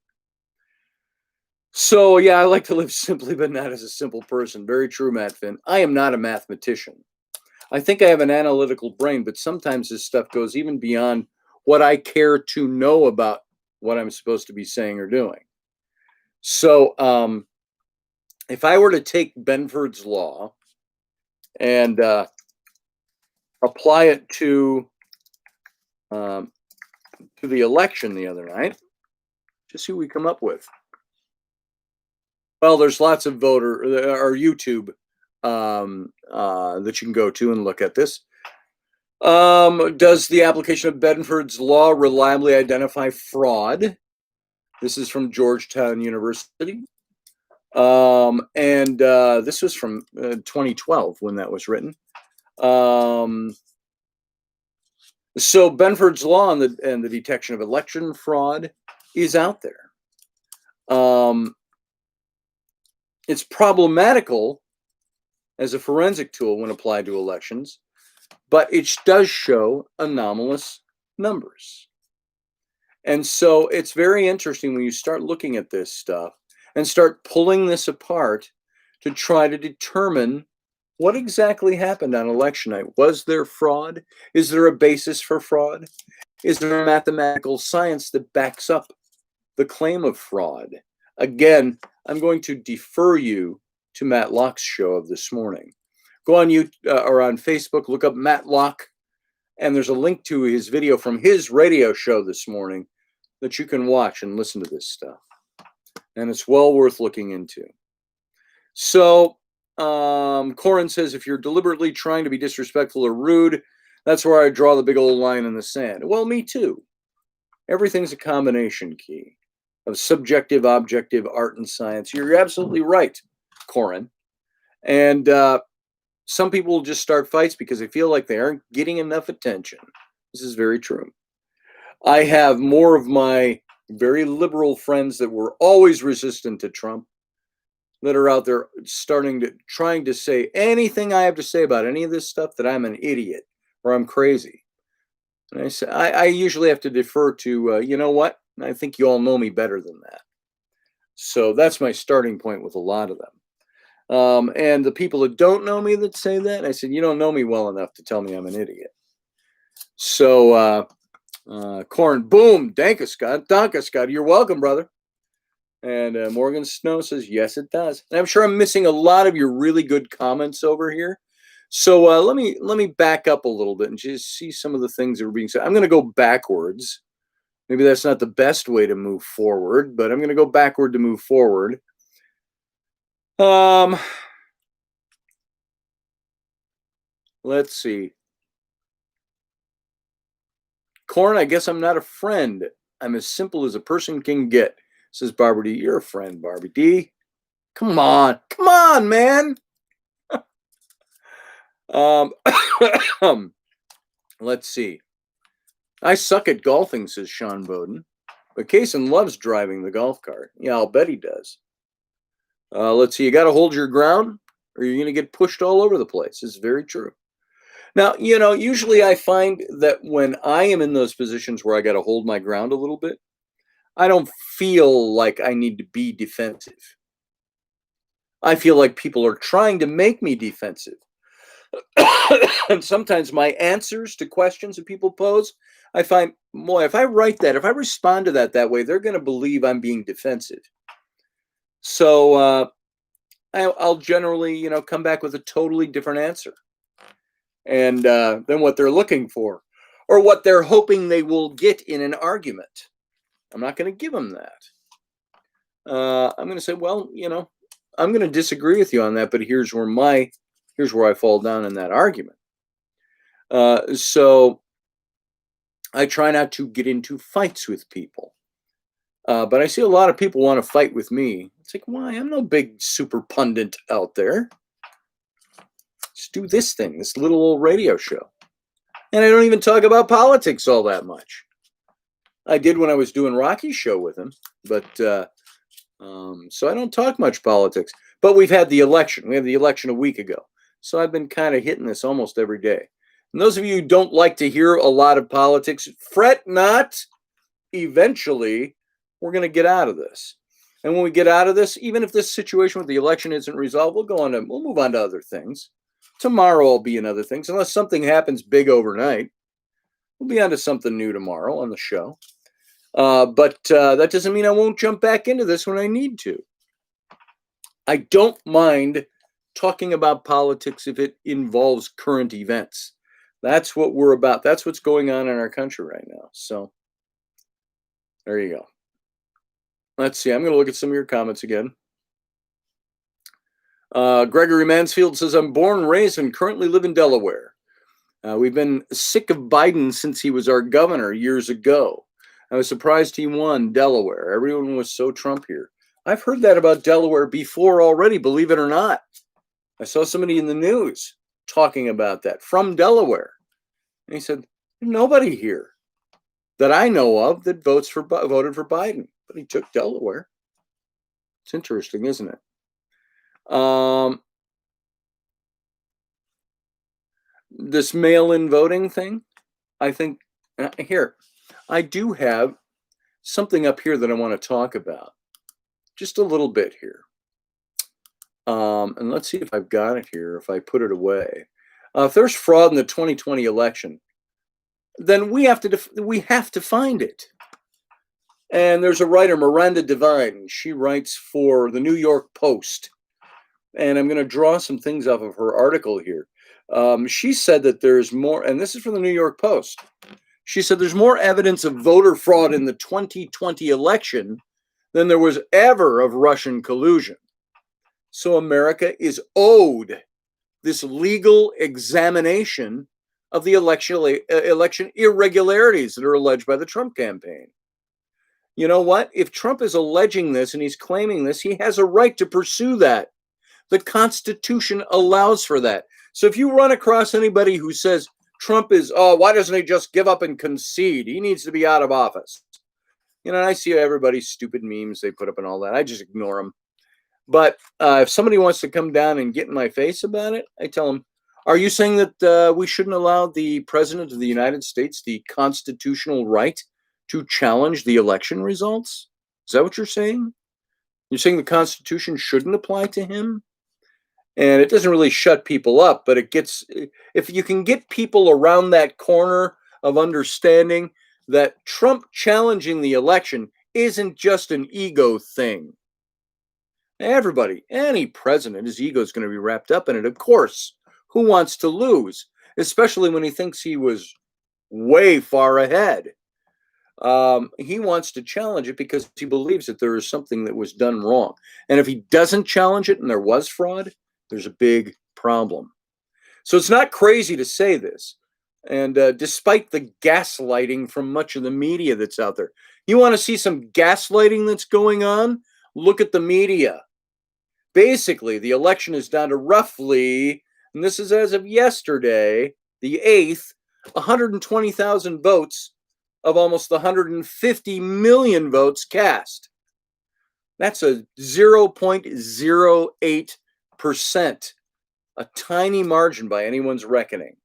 Speaker 1: So yeah, I like to live simply, but not as a simple person. Very true, Matt Finn. I am not a mathematician. I think I have an analytical brain, but sometimes this stuff goes even beyond what I care to know about what I'm supposed to be saying or doing. So if I were to take Benford's law and apply it to the election the other night, just see what we come up with. Well, there's lots of voter or YouTube that you can go to and look at this. Does the application of Benford's law reliably identify fraud? This is from Georgetown University. And this was from 2012 when that was written. So Benford's law and the detection of election fraud is out there. It's problematical as a forensic tool when applied to elections, but it does show anomalous numbers. And so it's very interesting when you start looking at this stuff and start pulling this apart to try to determine what exactly happened on election night. Was there fraud? Is there a basis for fraud? Is there a mathematical science that backs up the claim of fraud? Again, I'm going to defer you to Matt Locke's show of this morning. Go on YouTube or on Facebook, look up Matt Locke, and there's a link to his video from his radio show this morning that you can watch and listen to this stuff. And it's well worth looking into. So, Corin says, if you're deliberately trying to be disrespectful or rude, that's where I draw the big old line in the sand. Well, me too. Everything's a combination key of subjective, objective, art, and science. You're absolutely right, Corin. And some people will just start fights because they feel like they aren't getting enough attention. This is very true. I have more of my very liberal friends that were always resistant to Trump that are out there trying to say anything I have to say about any of this stuff that I'm an idiot or I'm crazy. And I say I usually have to defer to you know what? I think you all know me better than that. So that's my starting point with a lot of them. And the people that don't know me that say that, I said, you don't know me well enough to tell me I'm an idiot. So Corn, boom, Danka Scott, you're welcome, brother. And Morgan Snow says, yes, it does. And I'm sure I'm missing a lot of your really good comments over here. So let me back up a little bit and just see some of the things that were being said. I'm going to go backwards. Maybe that's not the best way to move forward, but I'm going to go backward to move forward. Let's see. Corn, I guess I'm not a friend. I'm as simple as a person can get, says Barbara D. You're a friend, Barbie D. Come on, man. Let's see. I suck at golfing, says Sean Bowden. But Kaysen loves driving the golf cart. Yeah, I'll bet he does. Let's see. You got to hold your ground, or you're going to get pushed all over the place. It's very true. Now, usually I find that when I am in those positions where I got to hold my ground a little bit, I don't feel like I need to be defensive. I feel like people are trying to make me defensive. And sometimes my answers to questions that people pose, I find, boy, if I respond to that way, they're going to believe I'm being defensive. So I'll generally, come back with a totally different answer and than what they're looking for or what they're hoping they will get in an argument. I'm not going to give them that. I'm going to say, well, I'm going to disagree with you on that, but here's where I fall down in that argument. So I try not to get into fights with people. But I see a lot of people want to fight with me. It's like, why? I'm no big super pundit out there. Just do this thing, this little old radio show. And I don't even talk about politics all that much. I did when I was doing Rocky's show with him, but so I don't talk much politics. But we've had the election. We had the election a week ago. So I've been kind of hitting this almost every day. And those of you who don't like to hear a lot of politics, fret not. Eventually, we're going to get out of this. And when we get out of this, even if this situation with the election isn't resolved, we'll move on to other things. Tomorrow will be in other things. Unless something happens big overnight, we'll be on to something new tomorrow on the show. But that doesn't mean I won't jump back into this when I need to. I don't mind talking about politics if it involves current events. That's what we're about. That's what's going on in our country right now. So there you go. Let's see. I'm going to look at some of your comments again. Gregory Mansfield says, I'm born, raised, and currently live in Delaware. We've been sick of Biden since he was our governor years ago. I was surprised he won Delaware. Everyone was so Trump here. I've heard that about Delaware before already, believe it or not. I saw somebody in the news talking about that from Delaware. And he said, nobody here that I know of that voted for Biden. But he took Delaware. It's interesting, isn't it? This mail-in voting thing, I think, here, I do have something up here that I want to talk about. Just a little bit here. And let's see if I've got it here, if I put it away. If there's fraud in the 2020 election, then we have to find it. And there's a writer, Miranda Devine. She writes for the New York Post. And I'm going to draw some things off of her article here. She said that there's more, and this is from the New York Post. She said there's more evidence of voter fraud in the 2020 election than there was ever of Russian collusion. So America is owed this legal examination of the election irregularities that are alleged by the Trump campaign. You know what? If Trump is alleging this and he's claiming this, he has a right to pursue that. The Constitution allows for that. So if you run across anybody who says Trump is, why doesn't he just give up and concede? He needs to be out of office. And I see everybody's stupid memes they put up and all that. I just ignore them. But if somebody wants to come down and get in my face about it, I tell them, are you saying that we shouldn't allow the president of the United States the constitutional right to challenge the election results? Is that what you're saying? You're saying the Constitution shouldn't apply to him? And it doesn't really shut people up, but if you can get people around that corner of understanding that Trump challenging the election isn't just an ego thing. Everybody, any president, his ego is going to be wrapped up in it. Of course, who wants to lose, especially when he thinks he was way far ahead? He wants to challenge it because he believes that there is something that was done wrong. And if he doesn't challenge it and there was fraud, there's a big problem. So it's not crazy to say this. And despite the gaslighting from much of the media that's out there, you want to see some gaslighting that's going on? Look at the media. Basically, the election is down to roughly, and this is as of yesterday, the 8th, 120,000 votes of almost 150 million votes cast. That's a 0.08%, a tiny margin by anyone's reckoning.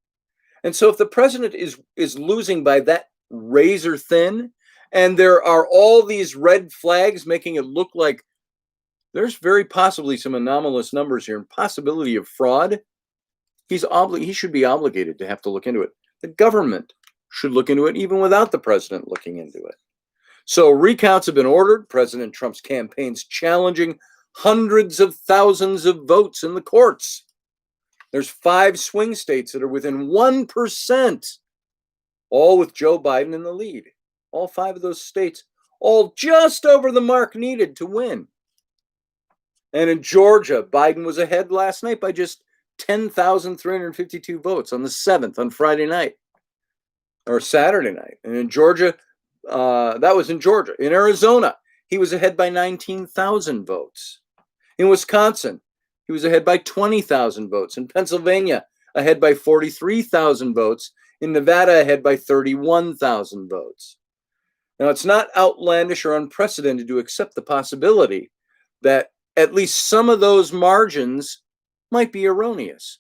Speaker 1: And so if the president is losing by that razor thin, and there are all these red flags making it look like there's very possibly some anomalous numbers here and possibility of fraud, he should be obligated to have to look into it. The government should look into it even without the president looking into it. So recounts have been ordered. President Trump's campaign's challenging hundreds of thousands of votes in the courts. There's 5 swing states that are within 1%, all with Joe Biden in the lead. All 5 of those states, all just over the mark needed to win. And in Georgia, Biden was ahead last night by just 10,352 votes on the 7th, on Friday night, or Saturday night. And in Georgia, that was in Georgia. In Arizona, he was ahead by 19,000 votes. In Wisconsin, he was ahead by 20,000 votes. In Pennsylvania, ahead by 43,000 votes. In Nevada, ahead by 31,000 votes. Now, it's not outlandish or unprecedented to accept the possibility that at least some of those margins might be erroneous,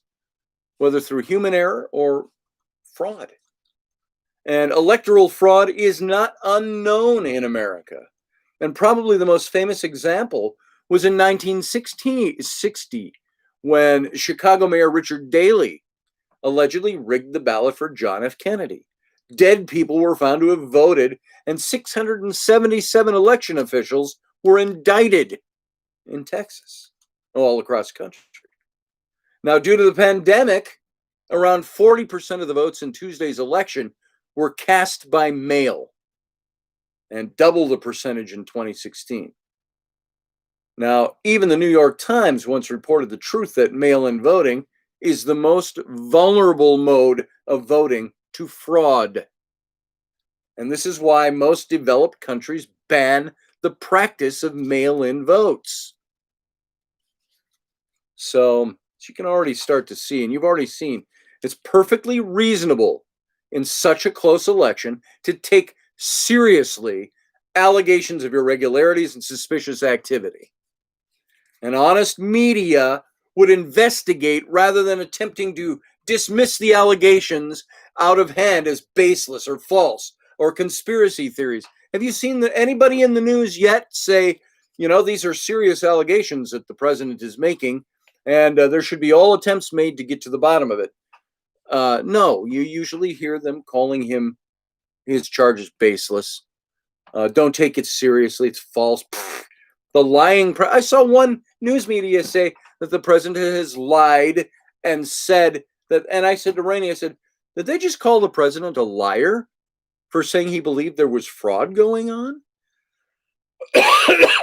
Speaker 1: whether through human error or fraud. And electoral fraud is not unknown in America. And probably the most famous example was in 1960, when Chicago Mayor Richard Daley allegedly rigged the ballot for John F. Kennedy. Dead people were found to have voted, and 677 election officials were indicted in Texas, all across the country. Now, due to the pandemic, around 40% of the votes in Tuesday's election were cast by mail, and double the percentage in 2016. Now, even the New York Times once reported the truth that mail-in voting is the most vulnerable mode of voting to fraud. And this is why most developed countries ban the practice of mail-in votes. So you can already start to see, and you've already seen, it's perfectly reasonable in such a close election to take seriously allegations of irregularities and suspicious activity. An honest media would investigate rather than attempting to dismiss the allegations out of hand as baseless or false or conspiracy theories. Have you seen anybody in the news yet say, these are serious allegations that the president is making, and there should be all attempts made to get to the bottom of it? No, you usually hear them calling his charges baseless. Don't take it seriously. It's false. The lying. I saw one news media say that the president has lied and said that. And I said to Rainey, I said, did they just call the president a liar for saying he believed there was fraud going on?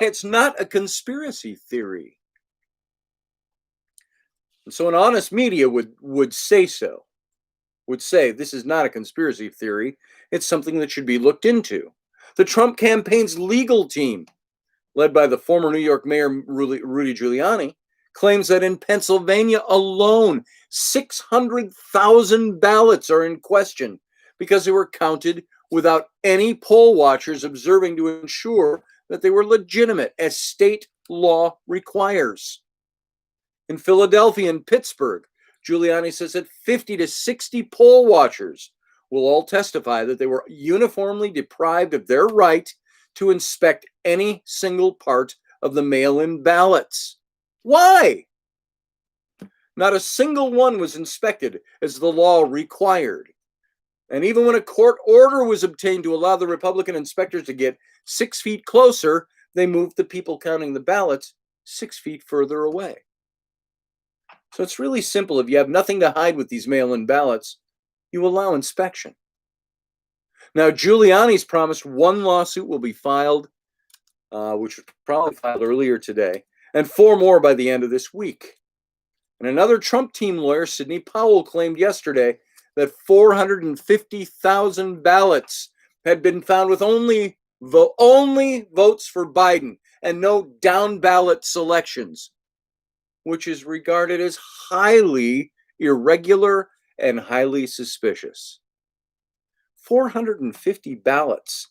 Speaker 1: It's not a conspiracy theory. And so an honest media would say so. Would say this is not a conspiracy theory. It's something that should be looked into. The Trump campaign's legal team, led by the former New York Mayor Rudy Giuliani, claims that in Pennsylvania alone, 600,000 ballots are in question because they were counted without any poll watchers observing to ensure that they were legitimate, as state law requires. In Philadelphia and Pittsburgh, Giuliani says that 50 to 60 poll watchers will all testify that they were uniformly deprived of their right to inspect any single part of the mail-in ballots. Why? Not a single one was inspected as the law required. And even when a court order was obtained to allow the Republican inspectors to get 6 feet closer, they moved the people counting the ballots 6 feet further away. So it's really simple. If you have nothing to hide with these mail-in ballots, you allow inspection. Now, Giuliani's promised one lawsuit will be filed, which was probably filed earlier today, and 4 more by the end of this week. And another Trump team lawyer, Sidney Powell, claimed yesterday that 450,000 ballots had been found with only votes for Biden and no down ballot selections, which is regarded as highly irregular and highly suspicious. 450 ballots.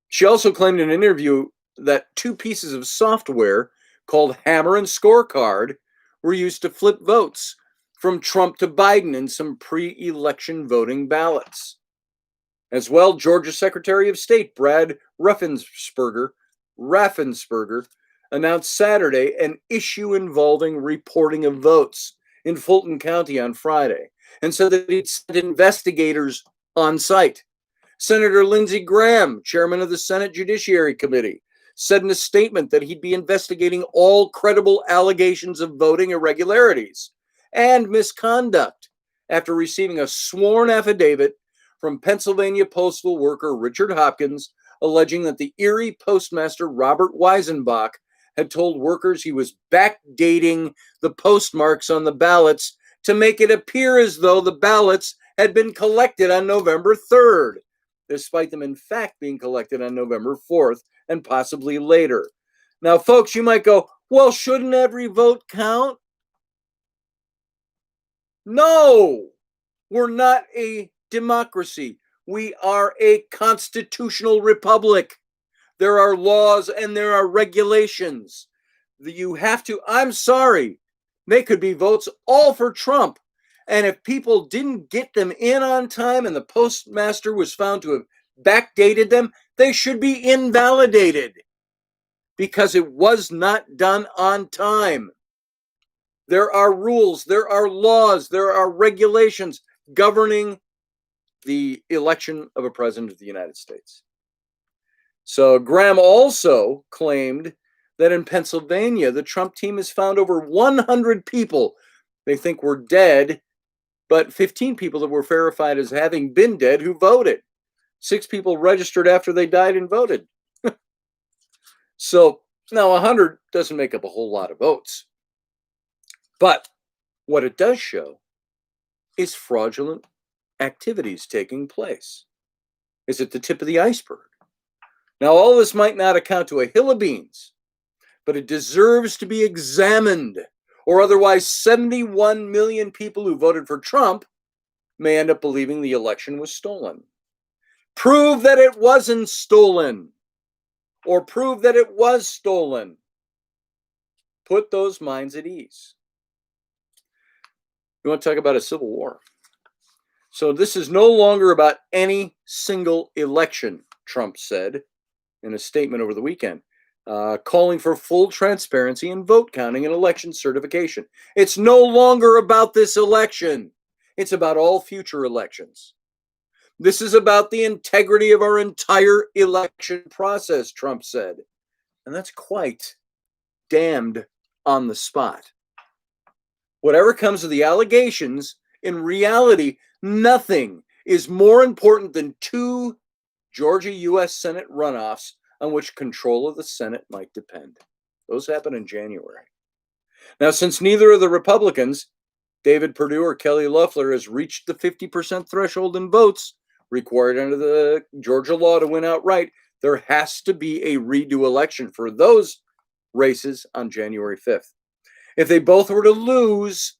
Speaker 1: She also claimed in an interview that 2 pieces of software called Hammer and Scorecard were used to flip votes from Trump to Biden in some pre-election voting ballots. As well, Georgia Secretary of State Brad Raffensperger announced Saturday an issue involving reporting of votes in Fulton County on Friday and said that he'd sent investigators on site. Senator Lindsey Graham, chairman of the Senate Judiciary Committee, said in a statement that he'd be investigating all credible allegations of voting irregularities and misconduct after receiving a sworn affidavit from Pennsylvania postal worker Richard Hopkins alleging that the Erie postmaster Robert Weisenbach had told workers he was backdating the postmarks on the ballots to make it appear as though the ballots had been collected on November 3rd, despite them in fact being collected on November 4th and possibly later. Now, folks, you might go, well, shouldn't every vote count? No, we're not a democracy. We are a constitutional republic. There are laws and there are regulations. You have to, I'm sorry, they could be votes all for Trump. And if people didn't get them in on time and the postmaster was found to have backdated them, they should be invalidated because it was not done on time. There are rules, there are laws, there are regulations governing the election of a president of the United States. So Graham also claimed that in Pennsylvania, the Trump team has found over 100 people they think were dead, but 15 people that were verified as having been dead who voted. 6 people registered after they died and voted. So now 100 doesn't make up a whole lot of votes. But what it does show is fraudulent activities taking place. Is it the tip of the iceberg? Now, all this might not account to a hill of beans, but it deserves to be examined, or otherwise 71 million people who voted for Trump may end up believing the election was stolen. Prove that it wasn't stolen, or prove that it was stolen. Put those minds at ease. We want to talk about a civil war. So this is no longer about any single election, Trump said in a statement over the weekend, calling for full transparency in vote counting and election certification. It's no longer about this election. It's about all future elections. This is about the integrity of our entire election process, Trump said. And that's quite damned on the spot. Whatever comes of the allegations, in reality, nothing is more important than 2 Georgia U.S. Senate runoffs on which control of the Senate might depend. Those happen in January. Now, since neither of the Republicans, David Perdue or Kelly Loeffler, has reached the 50% threshold in votes required under the Georgia law to win outright, there has to be a redo election for those races on January 5th. If they both were to lose,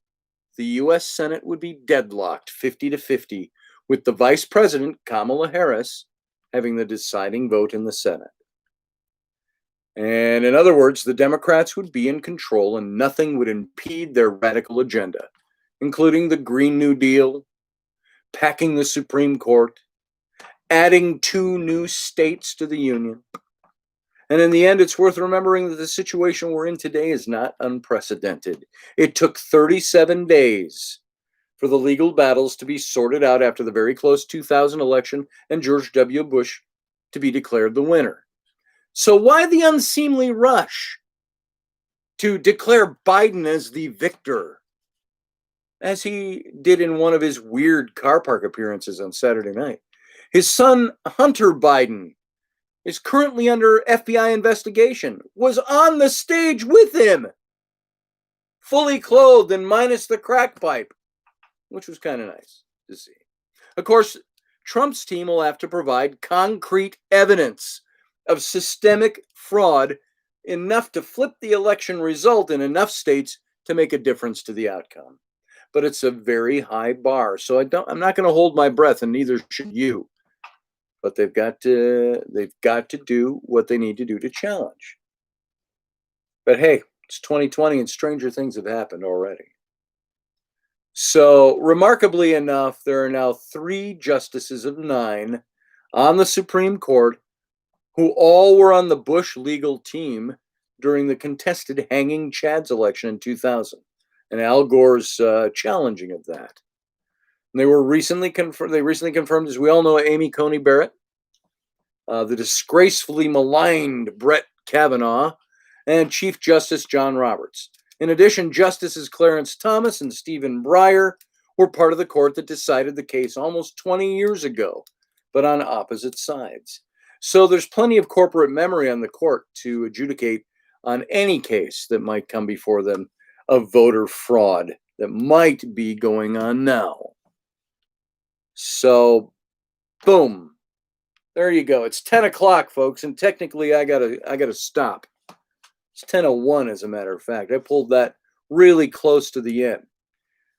Speaker 1: the U.S. Senate would be deadlocked 50-50, with the Vice President, Kamala Harris, having the deciding vote in the Senate. And in other words, the Democrats would be in control and nothing would impede their radical agenda, including the Green New Deal, packing the Supreme Court, adding 2 new states to the Union. And in the end, it's worth remembering that the situation we're in today is not unprecedented. It took 37 days for the legal battles to be sorted out after the very close 2000 election and George W. Bush to be declared the winner. So why the unseemly rush to declare Biden as the victor? as he did in one of his weird car park appearances on Saturday night. His son, Hunter Biden, is currently under FBI investigation, was on the stage with him, fully clothed and minus the crack pipe, which was kind of nice to see. Of course, Trump's team will have to provide concrete evidence of systemic fraud, enough to flip the election result in enough states to make a difference to the outcome. But it's a very high bar, so I'm not going to hold my breath, and neither should you. But they've got to do what they need to do to challenge. But hey, it's 2020 and stranger things have happened already. So, remarkably enough, there are now 3 justices of 9 on the Supreme Court who all were on the Bush legal team during the contested hanging Chads election in 2000, and Al Gore's challenging of that. And they were recently confirmed, as we all know, Amy Coney Barrett, the disgracefully maligned Brett Kavanaugh, and Chief Justice John Roberts. In addition, Justices Clarence Thomas and Stephen Breyer were part of the court that decided the case almost 20 years ago, but on opposite sides. So there's plenty of corporate memory on the court to adjudicate on any case that might come before them of voter fraud that might be going on now. So, boom. There you go. It's 10 o'clock, folks, and technically I gotta stop. It's 10:01, as a matter of fact. I pulled that really close to the end.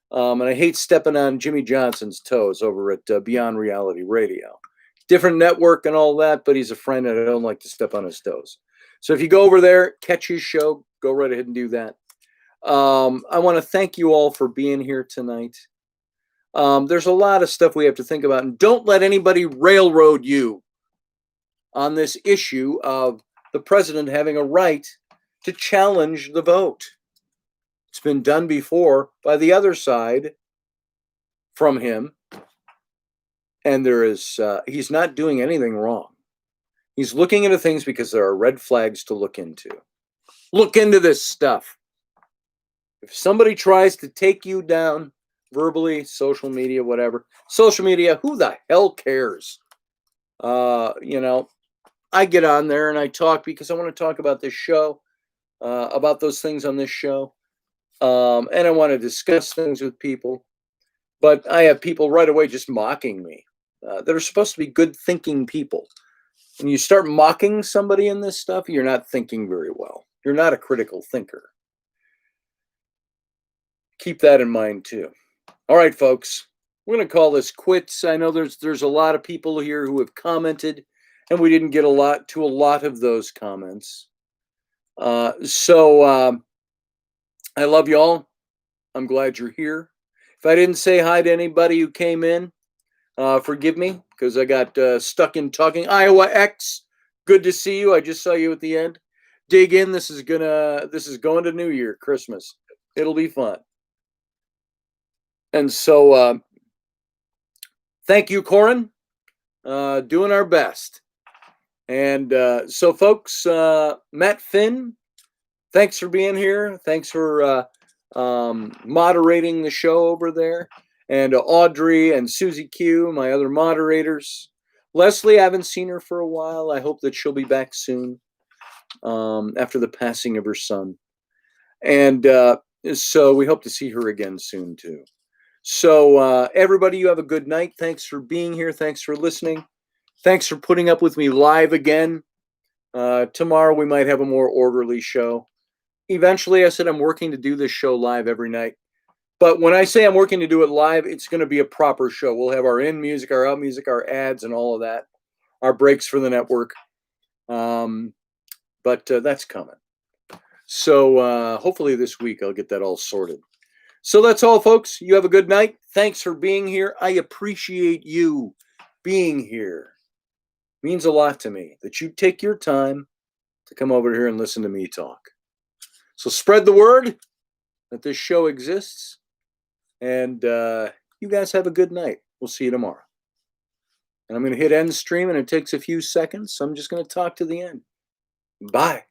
Speaker 1: And I hate stepping on Jimmy Johnson's toes over at Beyond Reality Radio. Different network and all that, but he's a friend and I don't like to step on his toes. So if you go over there, catch his show, go right ahead and do that. I want to thank you all for being here tonight. There's a lot of stuff we have to think about, and don't let anybody railroad you on this issue of the president having a right to challenge the vote. It's been done before by the other side from him, and he's not doing anything wrong. He's looking into things because there are red flags to look into. Look into this stuff. If somebody tries to take you down verbally, social media, whatever, social media, who the hell cares? I get on there and I talk because I want to talk about this show, about those things on this show. And I want to discuss things with people. But I have people right away just mocking me that are supposed to be good thinking people. When you start mocking somebody in this stuff, you're not thinking very well. You're not a critical thinker. Keep that in mind too. All right, folks, we're going to call this quits. I know there's a lot of people here who have commented, and we didn't get a lot of those comments. So I love y'all. I'm glad you're here. If I didn't say hi to anybody who came in, forgive me, because I got stuck in talking. Iowa X, good to see you. I just saw you at the end. Dig in. This is going to New Year, Christmas. It'll be fun. And so, thank you, Corin. Doing our best. And so, folks, Matt Finn, thanks for being here. Thanks for moderating the show over there. And Audrey and Susie Q, my other moderators. Leslie, I haven't seen her for a while. I hope that she'll be back soon after the passing of her son. And so we hope to see her again soon, too. So everybody, you have a good night. Thanks for being here. Thanks for listening. Thanks for putting up with me live again. Tomorrow we might have a more orderly show. Eventually, I said I'm working to do this show live every night. But when I say I'm working to do it live, it's going to be a proper show. We'll have our in music, our out music, our ads, and all of that. Our breaks for the network. But that's coming. So hopefully this week I'll get that all sorted. So that's all, folks. You have a good night. Thanks for being here. I appreciate you being here. It means a lot to me that you take your time to come over here and listen to me talk. So spread the word that this show exists. And you guys have a good night. We'll see you tomorrow. And I'm going to hit end stream, and it takes a few seconds. So I'm just going to talk to the end. Bye.